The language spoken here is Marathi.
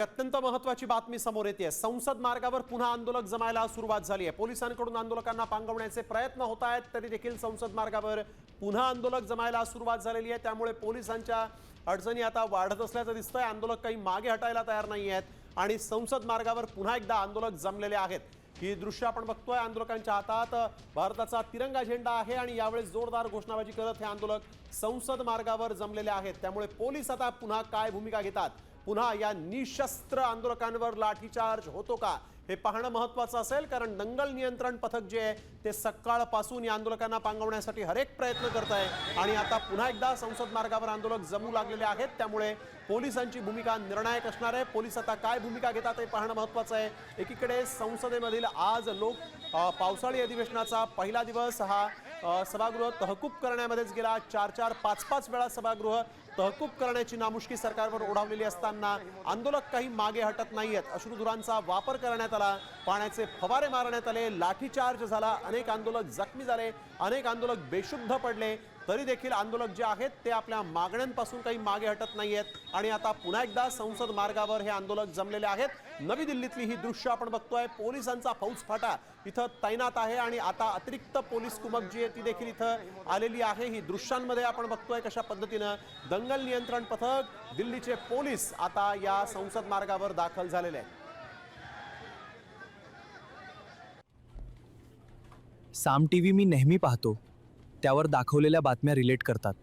अत्यंत महत्त्वाची बातमी समोर येते। संसद मार्गावर पुन्हा आंदोलक जमायला सुरुवात झाली आहे। पोलिसांकडून आंदोलकांना पांगवण्याचे प्रयत्न होत आहेत, तरी देखील संसद मार्गावर पुन्हा आंदोलक जमायला सुरुवात झालेली आहे। त्यामुळे पोलिसांच्या अडचणी आता वाढत असल्याचं दिसतंय। आंदोलक काही मागे हटायला तयार नाही आहेत आणि संसद मार्गावर पुन्हा एकदा आंदोलक जमलेले आहेत। ही दृश्य आपण बघतोय। आंदोलकांच्या हातात भारताचा तिरंगा झेंडा आहे आणि यावेळी जोरदार घोषणाबाजी करत हे आंदोलक संसद मार्गावर जमलेले आहेत। त्यामुळे पोलीस आता पुन्हा काय भूमिका घेतात, पुन्हा या निशस्त्र आंदोलकांवर लाठीचार्ज होतो का, हे पाहणं महत्त्वाचं असेल। कारण दंगल नियंत्रण पथक जे आहे ते सकाळपासून या आंदोलकांना पांगवण्यासाठी हरेक प्रयत्न करत आहे आणि आता पुन्हा एकदा संसद मार्गावर आंदोलक जमू लागलेले आहेत। त्यामुळे पोलिसांची भूमिका निर्णायक असणार आहे। पोलीस आता काय भूमिका घेतात हे पाहणं महत्त्वाचं आहे। एकीकडे संसदेमधील आज पावसाळी अधिवेशनाचा पहिला दिवस हा सभागृह तहकूब करण्यामध्येच गेला। 4-4, 5-5 वेळा सभागृह तहकूब करण्याची नामुष्की सरकारवर ओढावलेली असताना आंदोलक काही मागे हटत नाहीयेत। अश्रुधुरांचा वापर करण्यात आला, पाण्याचे फवारे मारण्यात आले, लाठीचार्ज झाला, अनेक आंदोलक जखमी झाले, अनेक आंदोलक बेशुद्ध पडले, तरी देखील आंदोलक जे आहेत ते आपल्या मागण्यांपासून काही मागे हटत नाहीयेत आणि आता पुन्हा एकदा संसद मार्गावर हे आंदोलक जमलेले आहेत। नवी दिल्लीतली ही दृश्य आपण बघतोय। पोलिसांचा फौजफाटा इथं तैनात आहे आणि आता अतिरिक्त पोलीस कुमक जी आहे ती देखील इथं आलेली आहे। ही दृश्यांमध्ये आपण बघतोय कशा पद्धतीनं दंगल नियंत्रण पथक, दिल्लीचे पोलीस आता या संसद मार्गावर दाखल झालेले आहेत। साम टीव्ही मी नेहमी पाहतो, त्यावर दाखवलेल्या बातम्या रिलेट करतात।